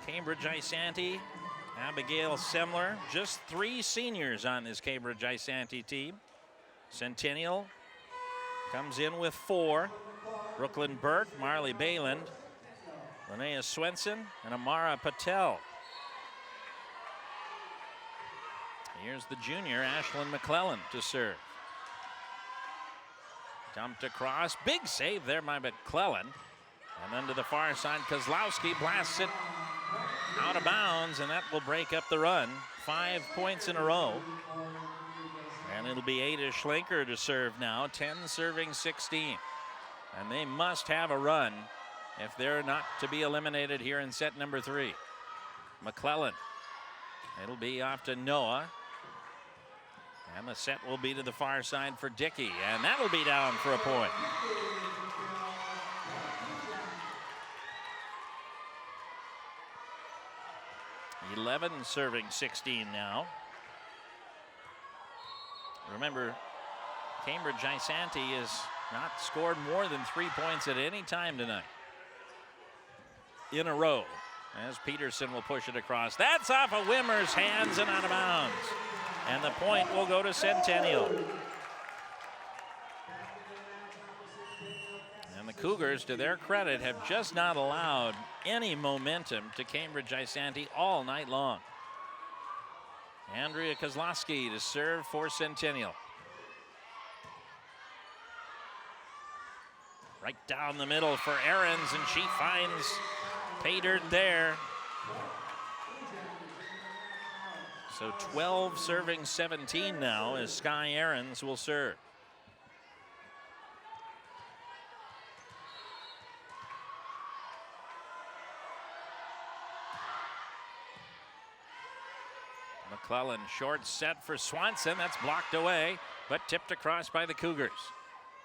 Cambridge-Isanti. Abigail Semler, just 3 seniors on this Cambridge-Isanti team. Centennial comes in with 4. Brooklyn Burke, Marley Bayland, Linnea Swenson, and Amara Patel. Here's the junior, Ashlyn McClellan, to serve. Dumped across, big save there by McClellan. And then to the far side, Kozlowski blasts it out of bounds, and that will break up the run. 5 points in a row. And it'll be Ada Schlenker to serve now, 10 serving 16. And they must have a run if they're not to be eliminated here in set number 3. McClellan, it'll be off to Noah. And the set will be to the far side for Dickey, and that'll be down for a point. (11 serving 16 now. Remember, Cambridge-Isanti has not scored more than 3 points at any time tonight in a row, as Peterson will push it across. That's off of Wimmer's hands and out of bounds. And the point will go to Centennial. And the Cougars, to their credit, have just not allowed any momentum to Cambridge-Isanti all night long. Andrea Kozlowski to serve for Centennial. Right down the middle for Ahrens, and she finds pay dirt there. So 12 serving 17 now as Sky Ahrens will serve. McClellan, short set for Swanson. That's blocked away, but tipped across by the Cougars.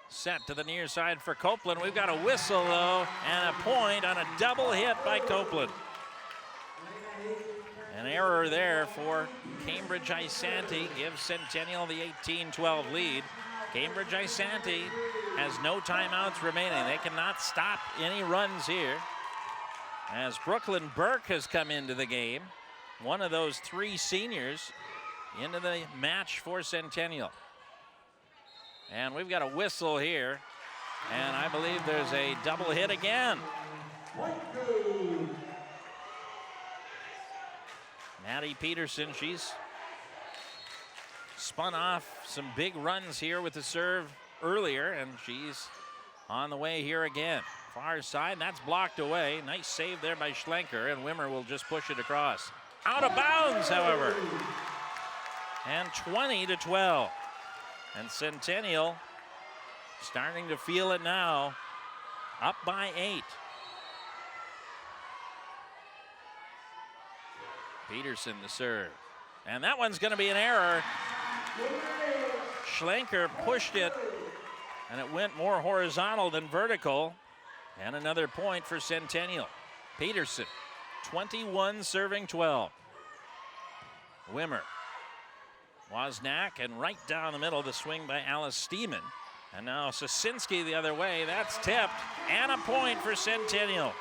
Set to the near side for Copeland. We've got a whistle, though, and a point on a double hit by Copeland. An error there for Cambridge-Isanti gives Centennial the 18-12 lead. Cambridge-Isanti has no timeouts remaining. They cannot stop any runs here, as Brooklyn Burke has come into the game, one of those 3 seniors into the match for Centennial. And we've got a whistle here, and I believe there's a double hit again. Maddie Peterson, she's spun off some big runs here with the serve earlier, and she's on the way here again. Far side, that's blocked away. Nice save there by Schlenker, and Wimmer will just push it across. Out of bounds, however. And 20-12. And Centennial starting to feel it now, up by 8. Peterson to serve. And that one's going to be an error. Schlenker pushed it, and it went more horizontal than vertical. And another point for Centennial. Peterson, 21 serving 12. Wimmer. Wozniak, and right down the middle, the swing by Alice Steeman. And now Sosinski the other way. That's tipped, and a point for Centennial.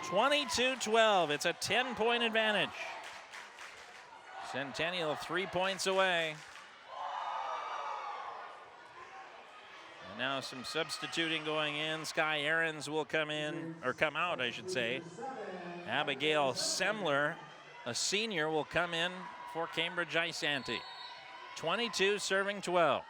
22-12. It's a 10-point advantage. Centennial 3 points away. And now some substituting going in. Sky Aarons will come in, or come out, I should say. Abigail Semler, a senior, will come in for Cambridge-Isanti. 22 serving 12.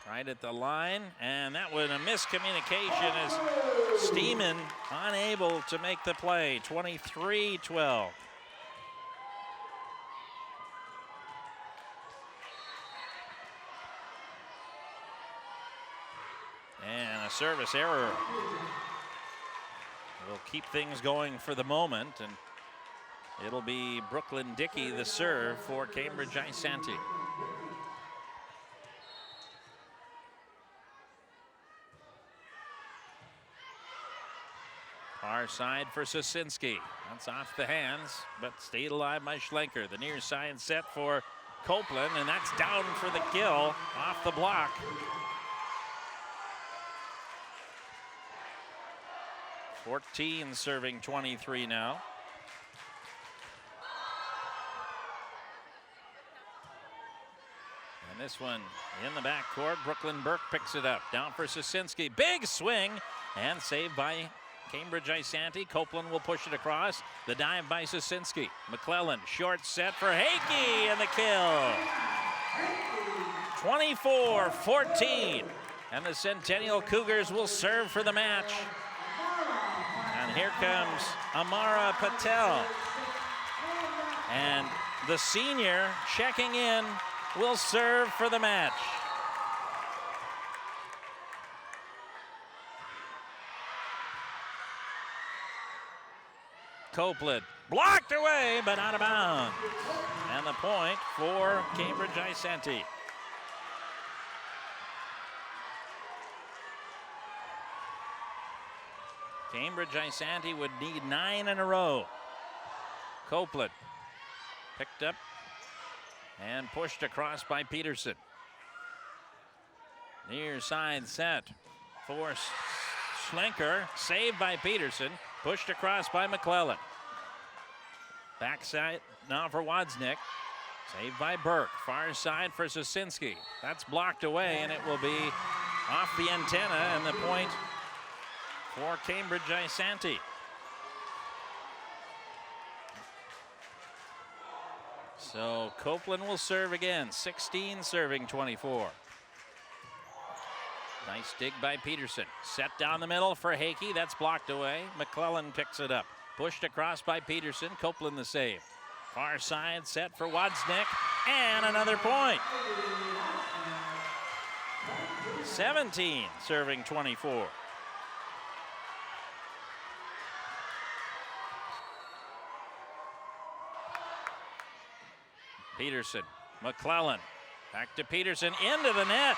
Right at the line, and that was a miscommunication as Steeman unable to make the play. 23-12. And a service error will keep things going for the moment, and it'll be Brooklyn Dickey the serve for Cambridge-Isanti. Far side for Sosinski. That's off the hands, but stayed alive by Schlenker. The near side set for Copeland, and that's down for the kill off the block. .14 serving 23 now. And this one in the backcourt. Brooklyn Burke picks it up. Down for Sosinski. Big swing, and saved by Cambridge-Isanti. Copeland will push it across. The dive by Sosinski. McClellan, short set for Hakey, and the kill. 24-14. And the Centennial Cougars will serve for the match. And here comes Amara Patel. And the senior checking in will serve for the match. Copeland blocked away, but out of bounds. And the point for Cambridge-Isanti. Cambridge-Isanti would need 9 in a row. Copeland picked up and pushed across by Peterson. Near side set for Schlenker, saved by Peterson. Pushed across by McClellan. Backside now for Wodznick. Saved by Burke. Far side for Sosinski. That's blocked away, and it will be off the antenna, and the point for Cambridge-Isanti. So Copeland will serve again. 16 serving 24. Nice dig by Peterson. Set down the middle for Hakey. That's blocked away. McClellan picks it up. Pushed across by Peterson. Copeland the save. Far side set for Wodznick. And another point. 17 serving 24. Peterson. McClellan. Back to Peterson. Into the net.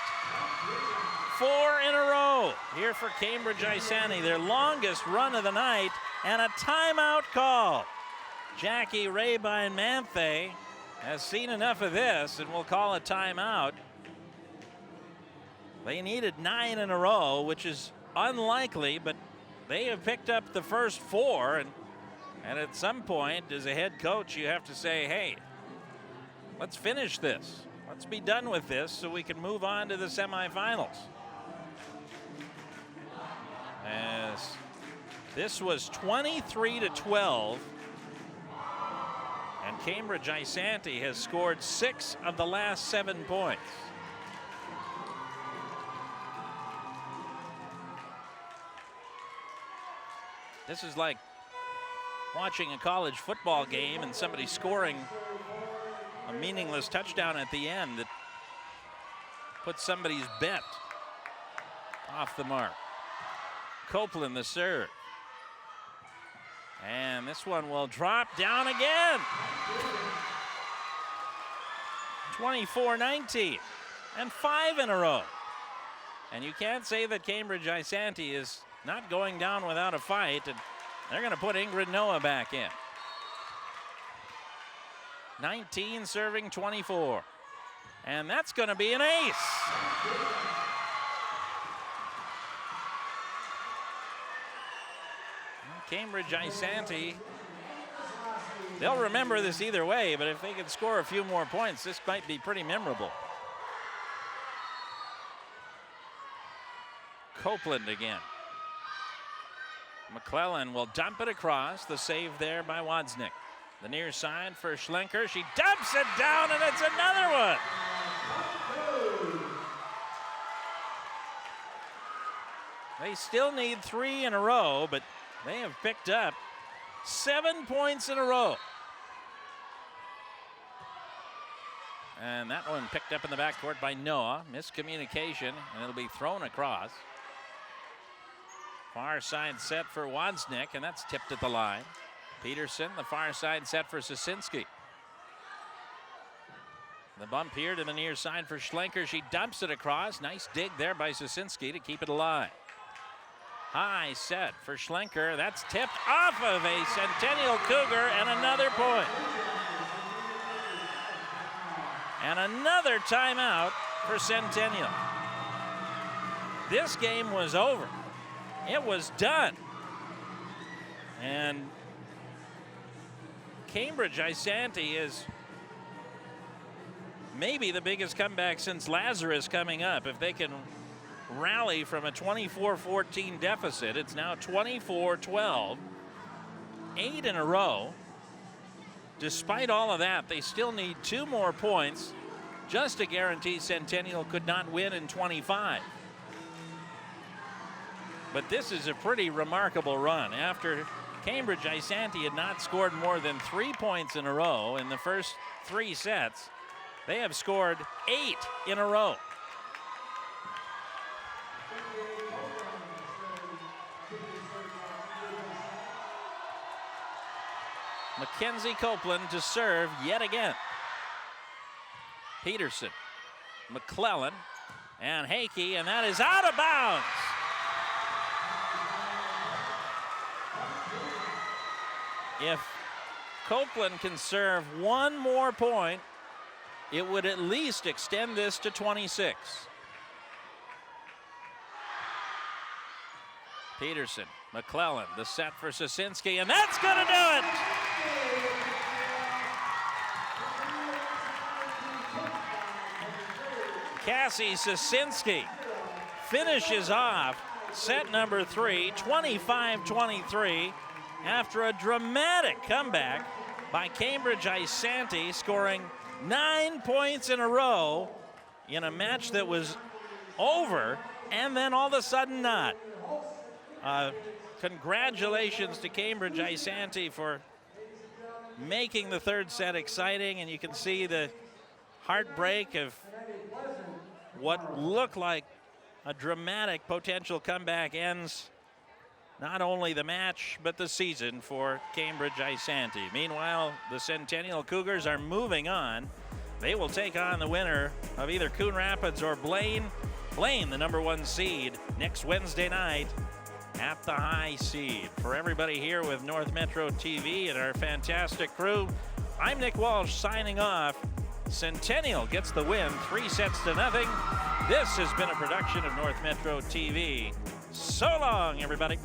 4 in a row here for Cambridge-Isanti, their longest run of the night, and a timeout call. Jackie Rabine-Manthe has seen enough of this and will call a timeout. They needed 9 in a row, which is unlikely, but they have picked up the first 4, and at some point, as a head coach, you have to say, hey, let's finish this. Let's be done with this so we can move on to the semifinals. As this was 23-12, and Cambridge-Isanti has scored 6 of the last 7 points. This is like watching a college football game and somebody scoring a meaningless touchdown at the end that puts somebody's bet off the mark. Copeland the serve. And this one will drop down again. 24-19 and 5 in a row. And you can't say that Cambridge-Isanti is not going down without a fight, and they're going to put Ingrid Noah back in. 19 serving 24. And that's going to be an ace. Cambridge-Isanti, they'll remember this either way, but if they can score a few more points, this might be pretty memorable. Copeland again. McClellan will dump it across. The save there by Wozniak. The near side for Schlenker. She dumps it down, and it's another one. They still need 3 in a row, but they have picked up 7 points in a row. And that one picked up in the backcourt by Noah. Miscommunication, and it'll be thrown across. Far side set for Wozniak, and that's tipped at the line. Peterson, the far side set for Sosinski. The bump here to the near side for Schlenker. She dumps it across. Nice dig there by Sosinski to keep it alive. High set for Schlenker. That's tipped off of a Centennial Cougar, and another point. And another timeout for Centennial. This game was over. It was done. And Cambridge-Isanti is maybe the biggest comeback since Lazarus coming up. If they can rally from a 24-14 deficit, it's now 24-12, 8 in a row. Despite all of that, they still need 2 more points just to guarantee Centennial could not win in 25. But this is a pretty remarkable run. After Cambridge-Isanti had not scored more than 3 points in a row in the first 3 sets, they have scored 8 in a row. Mackenzie Copeland to serve yet again. Peterson, McClellan, and Hakey, and that is out of bounds. If Copeland can serve 1 more point, it would at least extend this to 26. Peterson, McClellan, the set for Sosinski, and that's going to do it. Cassie Sosinski finishes off set number 3, 25-23, after a dramatic comeback by Cambridge-Isanti, scoring 9 points in a row in a match that was over and then all of a sudden not. Congratulations to Cambridge-Isanti for making the 3rd set exciting, and you can see the heartbreak of what looked like a dramatic potential comeback ends not only the match, but the season for Cambridge-Isanti. Meanwhile, the Centennial Cougars are moving on. They will take on the winner of either Coon Rapids or Blaine. Blaine, the number 1 seed, next Wednesday night at the high seed. For everybody here with North Metro TV and our fantastic crew, I'm Nick Walsh signing off. Centennial gets the win, 3-0. This has been a production of North Metro TV. So long, everybody.